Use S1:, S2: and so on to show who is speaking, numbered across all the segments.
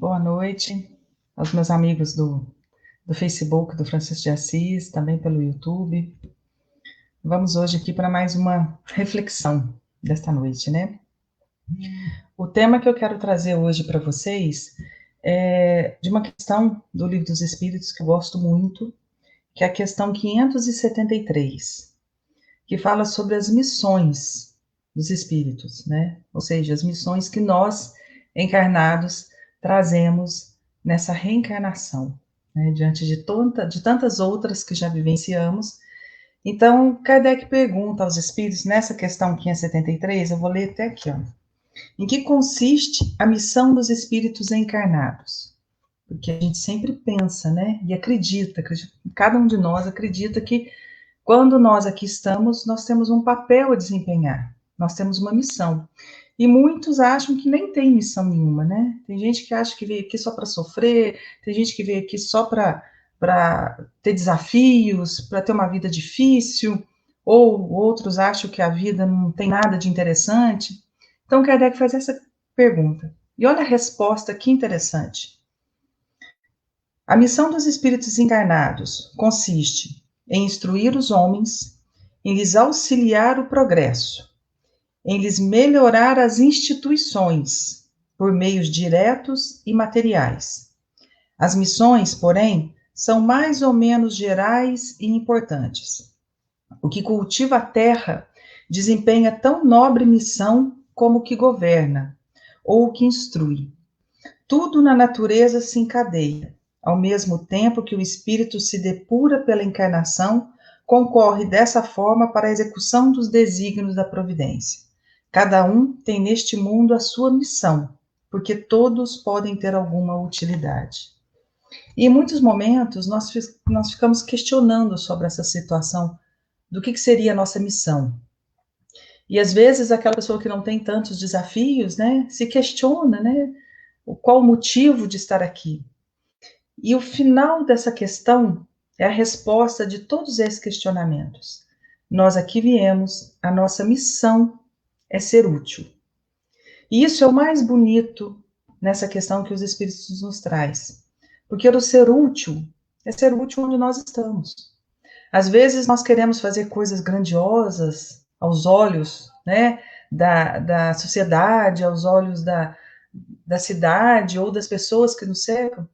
S1: Boa noite aos meus amigos do Facebook, do Francisco de Assis, também pelo YouTube. Vamos hoje aqui para mais uma reflexão desta noite, né? O tema que eu quero trazer hoje para vocês é de uma questão do Livro dos Espíritos que eu gosto muito, que é a questão 573, que fala sobre as missões dos espíritos, né? Ou seja, as missões que nós, encarnados, trazemos nessa reencarnação, né? Diante de tantas outras que já vivenciamos. Então, Kardec pergunta aos espíritos, nessa questão 573, eu vou ler até aqui, ó. Em que consiste a missão dos espíritos encarnados? Porque a gente sempre pensa, né? E acredita, cada um de nós acredita que quando nós aqui estamos, nós temos um papel a desempenhar, nós temos uma missão. E muitos acham que nem tem missão nenhuma, né? Tem gente que acha que veio aqui só para sofrer, tem gente que veio aqui só para ter desafios, para ter uma vida difícil, ou outros acham que a vida não tem nada de interessante. Então, Kardec faz essa pergunta. E olha a resposta, que interessante. A missão dos espíritos encarnados consiste em instruir os homens, em lhes auxiliar o progresso, em lhes melhorar as instituições, por meios diretos e materiais. As missões, porém, são mais ou menos gerais e importantes. O que cultiva a terra desempenha tão nobre missão como o que governa, ou o que instrui. Tudo na natureza se encadeia. Ao mesmo tempo que o espírito se depura pela encarnação, concorre dessa forma para a execução dos desígnios da providência. Cada um tem neste mundo a sua missão, porque todos podem ter alguma utilidade. E em muitos momentos nós ficamos questionando sobre essa situação do que seria a nossa missão. E às vezes aquela pessoa que não tem tantos desafios, né, se questiona, né, qual o motivo de estar aqui. E o final dessa questão é a resposta de todos esses questionamentos. Nós aqui viemos, a nossa missão é ser útil. E isso é o mais bonito nessa questão que os Espíritos nos traz. Porque o ser útil é ser útil onde nós estamos. Às vezes nós queremos fazer coisas grandiosas aos olhos, né, da sociedade, aos olhos da cidade ou das pessoas que nos cercam.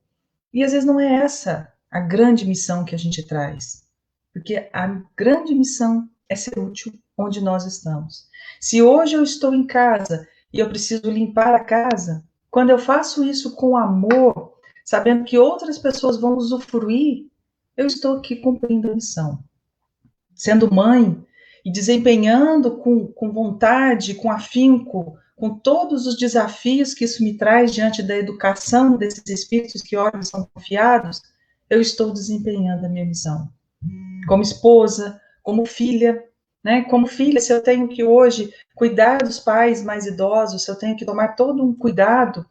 S1: E às vezes não é essa a grande missão que a gente traz. Porque a grande missão é ser útil onde nós estamos. Se hoje eu estou em casa e eu preciso limpar a casa, quando eu faço isso com amor, sabendo que outras pessoas vão usufruir, eu estou aqui cumprindo a missão. Sendo mãe e desempenhando com vontade, com afinco, com todos os desafios que isso me traz diante da educação desses espíritos que ora são confiados, eu estou desempenhando a minha missão. Como esposa, como filha, né? Como filha, se eu tenho que hoje cuidar dos pais mais idosos, se eu tenho que tomar todo um cuidado,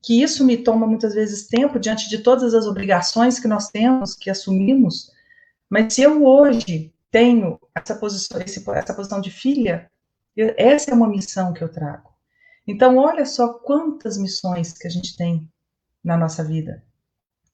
S1: que isso me toma muitas vezes tempo diante de todas as obrigações que nós temos, que assumimos, mas se eu hoje tenho essa posição de filha, essa é uma missão que eu trago. Então, olha só quantas missões que a gente tem na nossa vida.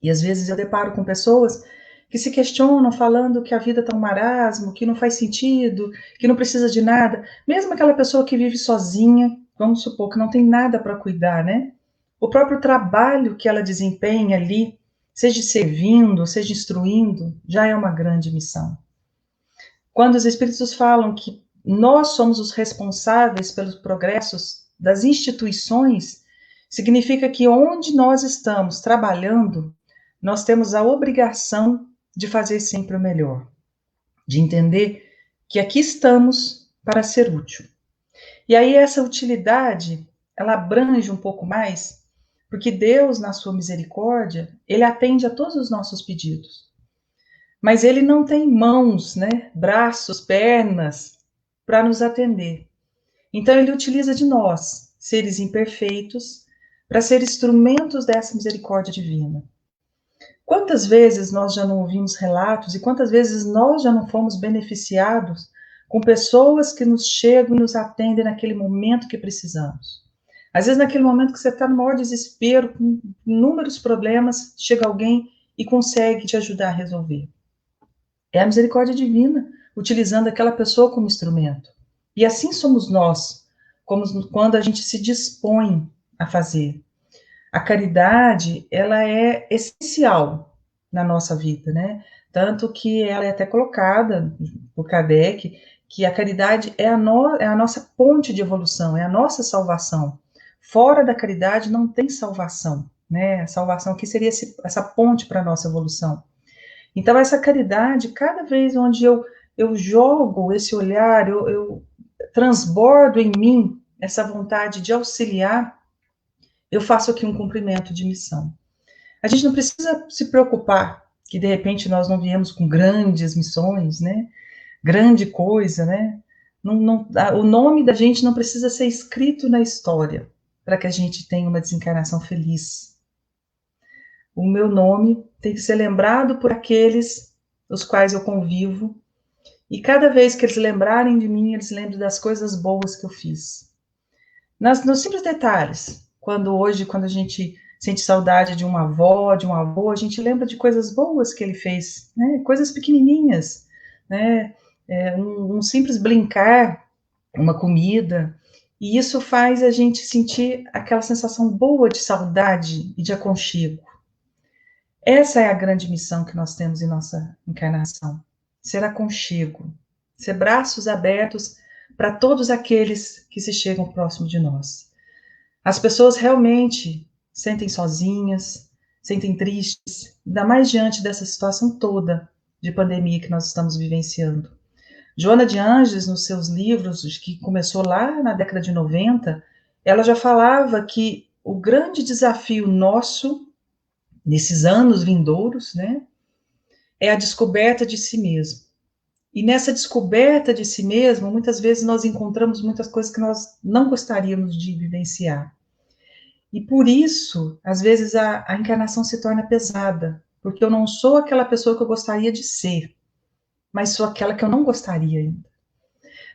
S1: E às vezes eu deparo com pessoas que se questionam falando que a vida está um marasmo, que não faz sentido, que não precisa de nada. Mesmo aquela pessoa que vive sozinha, vamos supor que não tem nada para cuidar, né? O próprio trabalho que ela desempenha ali, seja servindo, seja instruindo, já é uma grande missão. Quando os espíritos falam que nós somos os responsáveis pelos progressos das instituições, significa que onde nós estamos trabalhando, nós temos a obrigação de fazer sempre o melhor, de entender que aqui estamos para ser útil. E aí essa utilidade, ela abrange um pouco mais, porque Deus, na sua misericórdia, ele atende a todos os nossos pedidos. Mas ele não tem mãos, né, braços, pernas para nos atender. Então ele utiliza de nós, seres imperfeitos, para ser instrumentos dessa misericórdia divina. Quantas vezes nós já não ouvimos relatos e quantas vezes nós já não fomos beneficiados com pessoas que nos chegam e nos atendem naquele momento que precisamos? Às vezes, naquele momento que você está no maior desespero, com inúmeros problemas, chega alguém e consegue te ajudar a resolver. É a misericórdia divina, utilizando aquela pessoa como instrumento. E assim somos nós, como quando a gente se dispõe a fazer. A caridade, ela é essencial na nossa vida, né? Tanto que ela é até colocada por Kardec, que a caridade é é a nossa ponte de evolução, é a nossa salvação. Fora da caridade não tem salvação, né? A salvação aqui seria essa ponte para a nossa evolução. Então, essa caridade, cada vez onde eu jogo esse olhar, eu transbordo em mim essa vontade de auxiliar, eu faço aqui um cumprimento de missão. A gente não precisa se preocupar que, de repente, nós não viemos com grandes missões, né? Grande coisa, né? O nome da gente não precisa ser escrito na história para que a gente tenha uma desencarnação feliz. O meu nome tem que ser lembrado por aqueles os quais eu convivo, e cada vez que eles lembrarem de mim, eles lembram das coisas boas que eu fiz. Nos simples detalhes, quando a gente sente saudade de uma avó, de um avô, a gente lembra de coisas boas que ele fez, né? Coisas pequenininhas, né? Um simples brincar, uma comida, e isso faz a gente sentir aquela sensação boa de saudade e de aconchego. Essa é a grande missão que nós temos em nossa encarnação: ser aconchego, ser braços abertos para todos aqueles que se chegam próximo de nós. As pessoas realmente sentem sozinhas, sentem tristes, ainda mais diante dessa situação toda de pandemia que nós estamos vivenciando. Joana de Ângeles, nos seus livros, que começou lá na década de 90, ela já falava que o grande desafio nosso nesses anos vindouros, né, é a descoberta de si mesmo. E nessa descoberta de si mesmo, muitas vezes nós encontramos muitas coisas que nós não gostaríamos de vivenciar. E por isso, às vezes, a encarnação se torna pesada, porque eu não sou aquela pessoa que eu gostaria de ser, mas sou aquela que eu não gostaria ainda.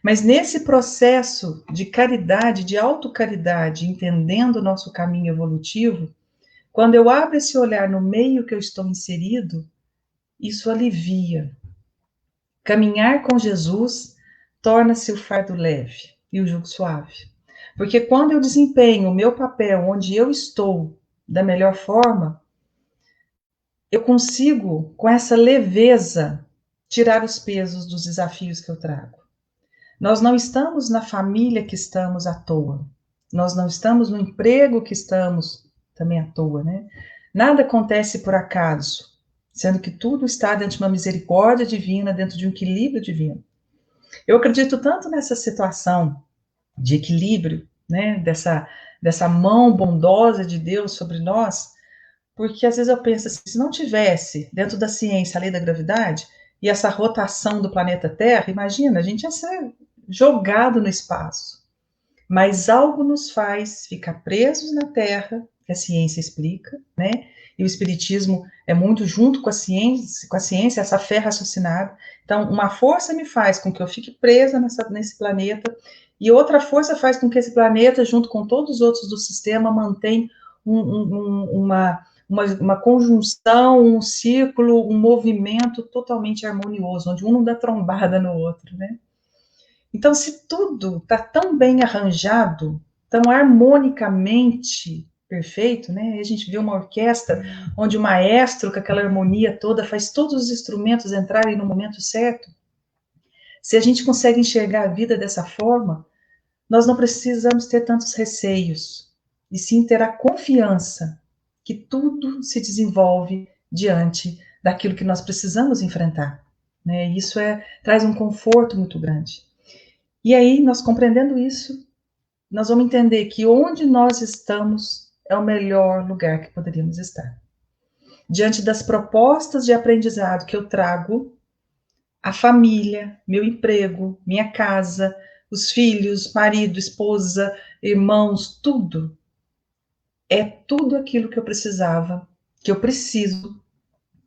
S1: Mas nesse processo de caridade, de autocaridade, entendendo o nosso caminho evolutivo, quando eu abro esse olhar no meio que eu estou inserido, isso alivia. Caminhar com Jesus torna-se o fardo leve e o jugo suave. Porque quando eu desempenho o meu papel onde eu estou da melhor forma, eu consigo, com essa leveza, tirar os pesos dos desafios que eu trago. Nós não estamos na família que estamos à toa. Nós não estamos no emprego que estamos também à toa, né? Nada acontece por acaso, sendo que tudo está dentro de uma misericórdia divina, dentro de um equilíbrio divino. Eu acredito tanto nessa situação de equilíbrio, né? Dessa mão bondosa de Deus sobre nós, porque às vezes eu penso assim, se não tivesse dentro da ciência a lei da gravidade e essa rotação do planeta Terra, imagina, a gente ia ser jogado no espaço. Mas algo nos faz ficar presos na Terra, que a ciência explica, né? E o espiritismo é muito junto com a ciência, essa fé raciocinada. Então, uma força me faz com que eu fique presa nesse planeta, e outra força faz com que esse planeta, junto com todos os outros do sistema, mantenha uma conjunção, um círculo, um movimento totalmente harmonioso, onde um não dá trombada no outro, né? Então, se tudo está tão bem arranjado, tão harmonicamente perfeito, né? A gente vê uma orquestra onde o maestro, com aquela harmonia toda, faz todos os instrumentos entrarem no momento certo. Se a gente consegue enxergar a vida dessa forma, nós não precisamos ter tantos receios, e sim ter a confiança que tudo se desenvolve diante daquilo que nós precisamos enfrentar, né? Isso traz um conforto muito grande. E aí, nós compreendendo isso, nós vamos entender que onde nós estamos é o melhor lugar que poderíamos estar. Diante das propostas de aprendizado que eu trago, a família, meu emprego, minha casa, os filhos, marido, esposa, irmãos, tudo. É tudo aquilo que eu precisava, que eu preciso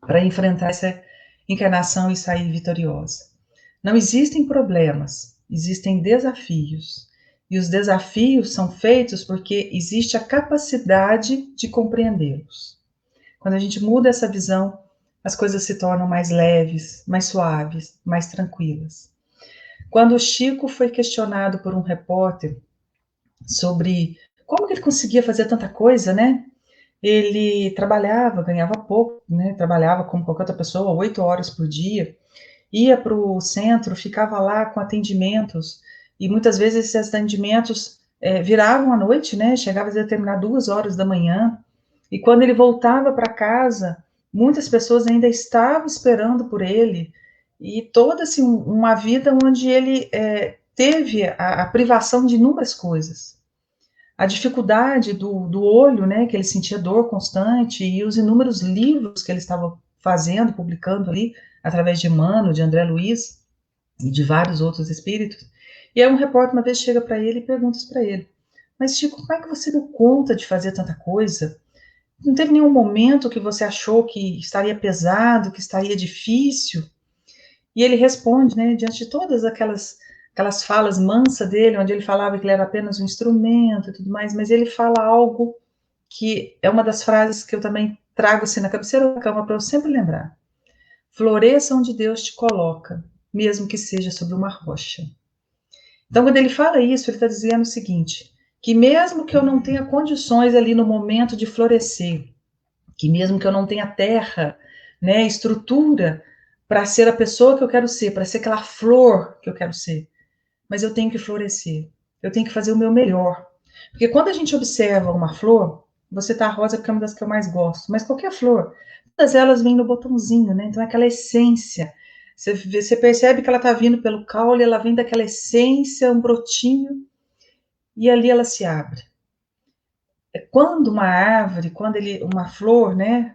S1: para enfrentar essa encarnação e sair vitoriosa. Não existem problemas, existem desafios. E os desafios são feitos porque existe a capacidade de compreendê-los. Quando a gente muda essa visão, as coisas se tornam mais leves, mais suaves, mais tranquilas. Quando o Chico foi questionado por um repórter sobre como que ele conseguia fazer tanta coisa, né? Ele trabalhava, ganhava pouco, né? Trabalhava como qualquer outra pessoa, 8 horas por dia, ia para o centro, ficava lá com atendimentos, e muitas vezes esses atendimentos viravam à noite, né? Chegava a terminar 2 horas da manhã, e quando ele voltava para casa, muitas pessoas ainda estavam esperando por ele, e toda assim, uma vida onde ele teve a privação de inúmeras coisas. A dificuldade do olho, né, que ele sentia dor constante, e os inúmeros livros que ele estava fazendo, publicando ali, através de Emmanuel, de André Luiz, e de vários outros espíritos. E aí um repórter uma vez chega para ele e pergunta isso para ele: mas Chico, como é que você deu conta de fazer tanta coisa? Não teve nenhum momento que você achou que estaria pesado, que estaria difícil? E ele responde, né, diante de todas aquelas falas mansas dele, onde ele falava que ele era apenas um instrumento e tudo mais, mas ele fala algo que é uma das frases que eu também trago assim na cabeceira da cama para eu sempre lembrar. Floresça onde Deus te coloca, mesmo que seja sobre uma rocha. Então, quando ele fala isso, ele está dizendo o seguinte, que mesmo que eu não tenha condições ali no momento de florescer, que mesmo que eu não tenha terra, né, estrutura para ser a pessoa que eu quero ser, para ser aquela flor que eu quero ser, mas eu tenho que florescer, eu tenho que fazer o meu melhor. Porque quando a gente observa uma flor, você tá rosa porque é uma das que eu mais gosto, mas qualquer flor, todas elas vêm no botãozinho, né? Então é aquela essência. Você percebe que ela tá vindo pelo caule, ela vem daquela essência, um brotinho, e ali ela se abre. Quando uma árvore, uma flor, né,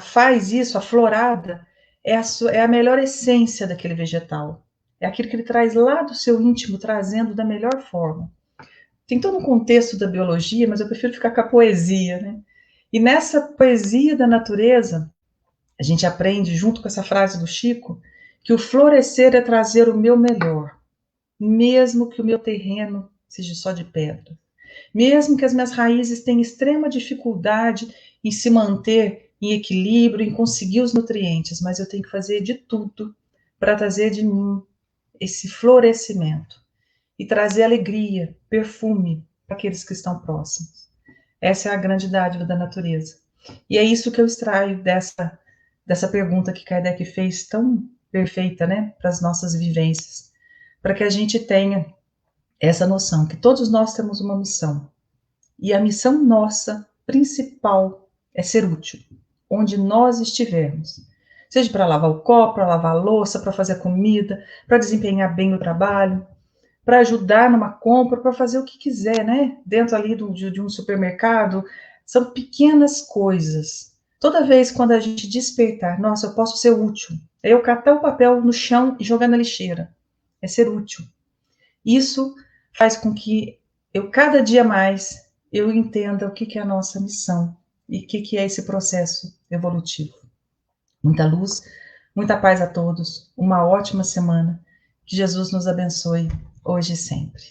S1: faz isso, a florada, é a melhor essência daquele vegetal. É aquilo que ele traz lá do seu íntimo, trazendo da melhor forma. Tem todo um contexto da biologia, mas eu prefiro ficar com a poesia, né? E nessa poesia da natureza, a gente aprende, junto com essa frase do Chico, que o florescer é trazer o meu melhor, mesmo que o meu terreno seja só de pedra. Mesmo que as minhas raízes tenham extrema dificuldade em se manter em equilíbrio, em conseguir os nutrientes, mas eu tenho que fazer de tudo para trazer de mim esse florescimento e trazer alegria, perfume para aqueles que estão próximos. Essa é a grande dádiva da natureza. E é isso que eu extraio dessa pergunta que Kardec fez, tão perfeita, né, para as nossas vivências, para que a gente tenha essa noção que todos nós temos uma missão. E a missão nossa principal é ser útil, onde nós estivermos. Seja para lavar o copo, para lavar a louça, para fazer a comida, para desempenhar bem o trabalho, para ajudar numa compra, para fazer o que quiser, né? Dentro ali de um supermercado. São pequenas coisas. Toda vez quando a gente despertar, nossa, eu posso ser útil. É eu catar o papel no chão e jogar na lixeira. É ser útil. Isso faz com que eu, cada dia mais, eu entenda o que é a nossa missão e o que é esse processo evolutivo. Muita luz, muita paz a todos, uma ótima semana. Que Jesus nos abençoe hoje e sempre.